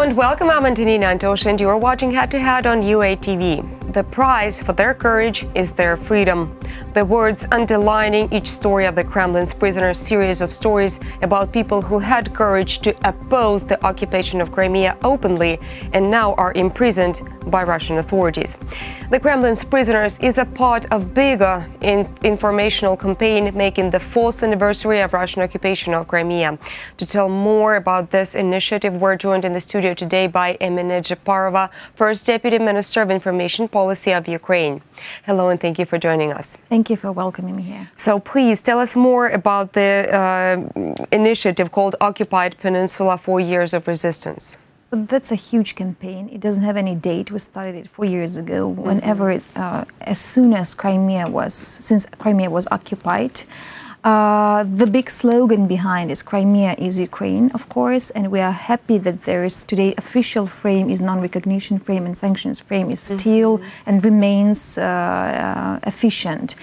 and welcome. I'm Antonina Antosha and you are watching Head to Head on uatv. The price for their courage is their freedom. The words underlining each story of the Kremlin's prisoners, series of stories about people who had courage to oppose the occupation of Crimea openly and now are imprisoned by Russian authorities. The Kremlin's prisoners is a part of bigger informational campaign making the 4th anniversary of Russian occupation of Crimea. To tell more about this initiative, we're joined in the studio today by Emine Dzhaparova, First Deputy Minister of Information Policy of Ukraine. Hello and thank you for joining us. Thank you for welcoming me here. So please tell us more about the initiative called Occupied Peninsula, 4 Years of Resistance. So that's a huge campaign. It doesn't have any date. We started it 4 years ago. Whenever, as soon as since Crimea was occupied. The big slogan behind is Crimea is Ukraine, of course, and we are happy that there is today official frame is non-recognition frame and sanctions frame is still and remains efficient.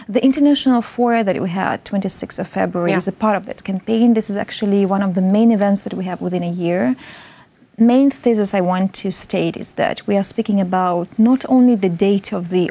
The international Fora that we had 26th of February is a part of that campaign. This is actually one of the main events that we have within a year. Main thesis I want to state is that we are speaking about not only the date of the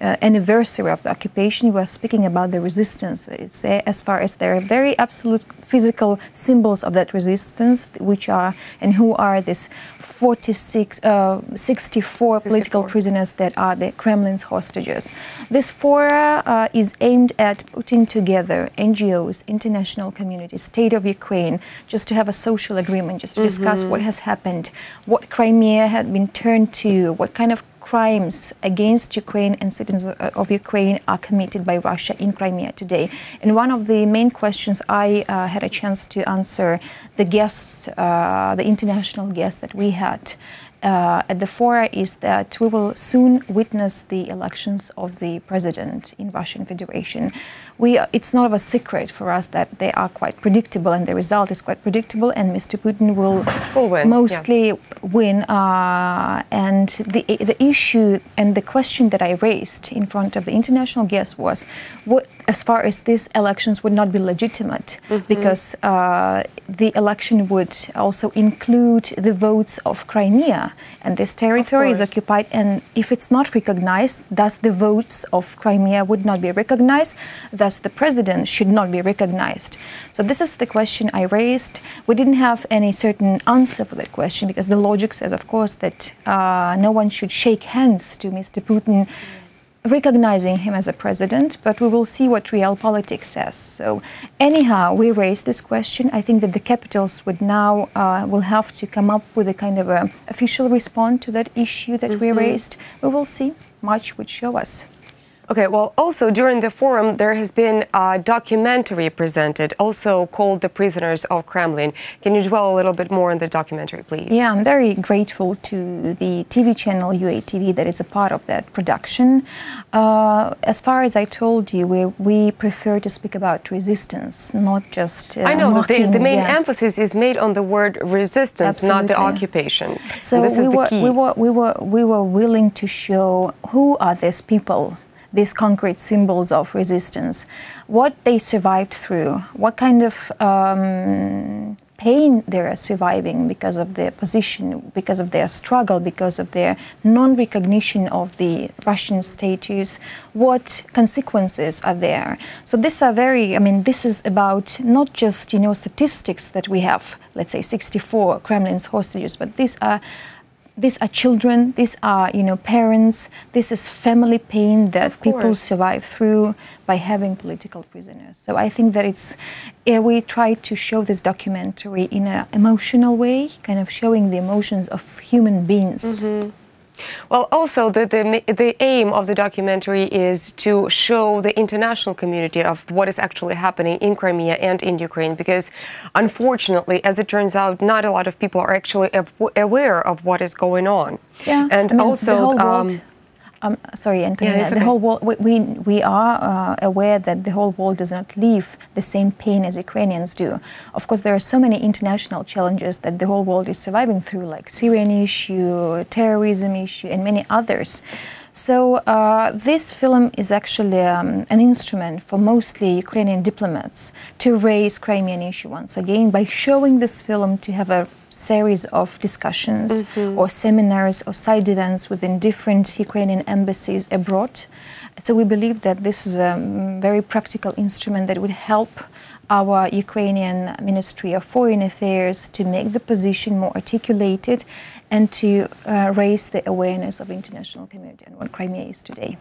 anniversary of the occupation, we are speaking about the resistance that is there, as far as there are very absolute physical symbols of that resistance, which are and who are this 64 political prisoners that are the Kremlin's hostages. This Fora is aimed at putting together NGOs, international community, state of Ukraine, just to have a social agreement, just to discuss what has happened, what Crimea had been turned to, what kind of crimes against Ukraine and citizens of Ukraine are committed by Russia in Crimea today. And one of the main questions I had a chance to answer the guests, the international guests that we had at the Fora is that we will soon witness the elections of the president in Russian Federation. It's not a secret for us that they are quite predictable and the result is quite predictable and Mr. Putin will win, mostly win. And the issue and the question that I raised in front of the international guests was, as far as these elections would not be legitimate, because the election would also include the votes of Crimea, and this territory is occupied, and if it's not recognized, thus the votes of Crimea would not be recognized, thus the president should not be recognized. So this is the question I raised. We didn't have any certain answer for that question, because the logic says, of course, that no one should shake hands to Mr. Putin, recognizing him as a president, but we will see what real politics says. So anyhow, we raised this question. I think that the capitals would now will have to come up with a kind of a official response to that issue that we raised. We will see. Much would show us. Okay, well, also during the forum, there has been a documentary presented, also called The Prisoners of Kremlin. Can you dwell a little bit more on the documentary, please? Yeah, I'm very grateful to the TV channel uatv that is a part of that production. As far as I told you, we prefer to speak about resistance, not just I know, the main emphasis is made on the word resistance, not the occupation. So this is the key. We were willing to show who are these people, these concrete symbols of resistance, what they survived through, what kind of pain they are surviving because of their position, because of their struggle, because of their non-recognition of the Russian status, what consequences are there. So these are this is about not just, statistics that we have, let's say 64 Kremlin's hostages, but these are children, these are, parents, this is family pain that people survive through by having political prisoners. So I think that we try to show this documentary in an emotional way, kind of showing the emotions of human beings. Well, also the aim of the documentary is to show the international community of what is actually happening in Crimea and in Ukraine, because unfortunately, as it turns out, not a lot of people are actually aware of what is going on. Yeah, and also sorry, Antonina, the whole world, we are aware that the whole world does not live the same pain as Ukrainians do. Of course, there are so many international challenges that the whole world is surviving through, like Syrian issue, terrorism issue, and many others. So this film is actually an instrument for mostly Ukrainian diplomats to raise Crimean issue once again by showing this film to have a series of discussions or seminars or side events within different Ukrainian embassies abroad. So we believe that this is a very practical instrument that would help our Ukrainian Ministry of Foreign Affairs to make the position more articulated and to raise the awareness of international community and what Crimea is today.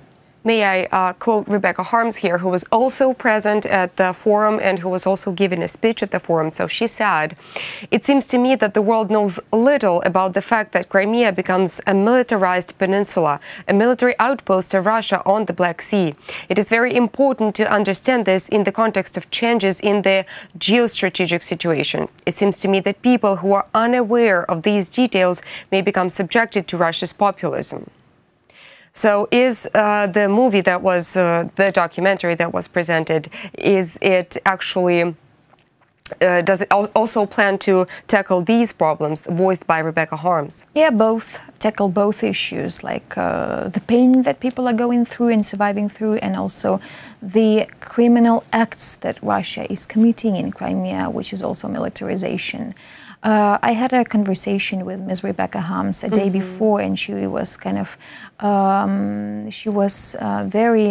May I quote Rebecca Harms here, who was also present at the forum and who was also giving a speech at the forum. So she said, "It seems to me that the world knows little about the fact that Crimea becomes a militarized peninsula, a military outpost of Russia on the Black Sea. It is very important to understand this in the context of changes in the geostrategic situation. It seems to me that people who are unaware of these details may become subjected to Russia's populism." So is the movie that was, the documentary that was presented, is it actually, does it also plan to tackle these problems voiced by Rebecca Harms? Yeah, both. Tackle both issues, like the pain that people are going through and surviving through, and also the criminal acts that Russia is committing in Crimea, which is also militarization. I had a conversation with Ms. Rebecca Harms a day before, and she was kind of, very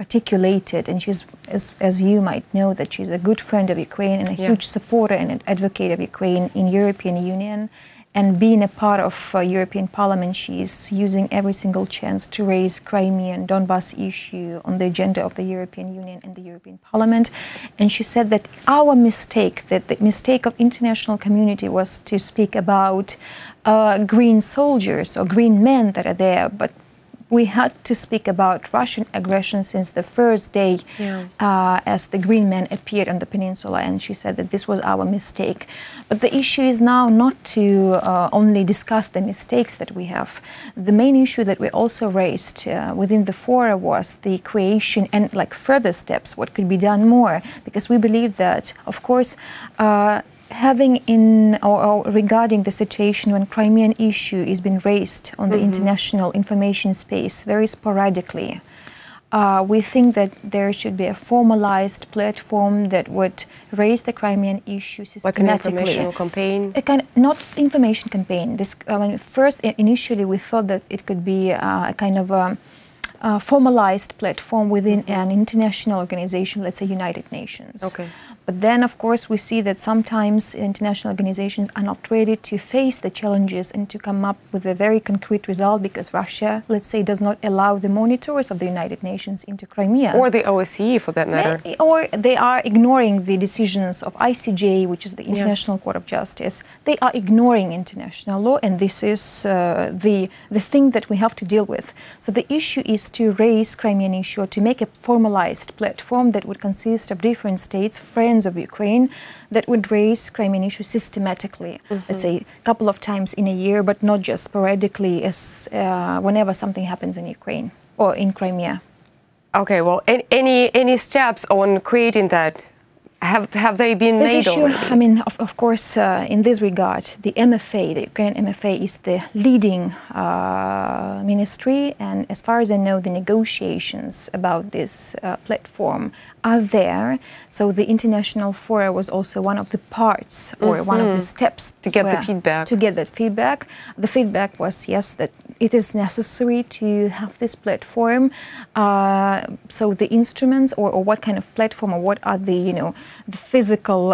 articulated, and she's, as you might know, that she's a good friend of Ukraine and a huge supporter and an advocate of Ukraine in European Union. And being a part of European Parliament, she's using every single chance to raise Crimea and Donbas issue on the agenda of the European Union and the European Parliament. And she said that our mistake, that the mistake of international community was to speak about green soldiers or green men that are there, but we had to speak about Russian aggression since the first day as the green men appeared on the peninsula, and she said that this was our mistake. But the issue is now not to only discuss the mistakes that we have. The main issue that we also raised within the Fora was the creation and like further steps, what could be done more, because we believe that, of course, having in or regarding the situation when Crimean issue is being raised on the international information space very sporadically, we think that there should be a formalized platform that would raise the Crimean issue systematically. Like an informational campaign? Not information campaign. This, first, initially we thought that it could be a kind of a formalized platform within an international organization, let's say United Nations. Okay. But then, of course, we see that sometimes international organizations are not ready to face the challenges and to come up with a very concrete result, because Russia, let's say, does not allow the monitors of the United Nations into Crimea. Or the OSCE, for that matter. Or they are ignoring the decisions of ICJ, which is the International Court of Justice. They are ignoring international law, and this is the thing that we have to deal with. So the issue is to raise Crimean issue, to make a formalized platform that would consist of different states, friends of Ukraine, that would raise Crimean issue systematically, let's say a couple of times in a year, but not just sporadically as whenever something happens in Ukraine or in Crimea. Okay, well, any steps on creating that? Have they been made already? I mean, of course, in this regard, the MFA, the Ukrainian MFA, is the leading ministry, and as far as I know, the negotiations about this platform are there. So the International Fora was also one of the parts or one of the steps to get the feedback. To get that feedback. The feedback was, yes, that it is necessary to have this platform. So the instruments or what kind of platform or what are the, the physical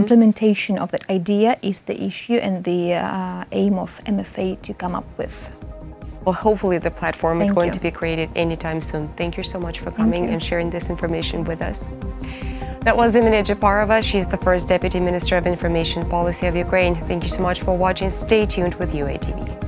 implementation of that idea is the issue and the aim of MFA to come up with. Well, hopefully the platform is going to be created anytime soon. Thank you so much for coming and sharing this information with us. That was Emine Dzhaparova. She's the first Deputy Minister of Information Policy of Ukraine. Thank you so much for watching. Stay tuned with UATV.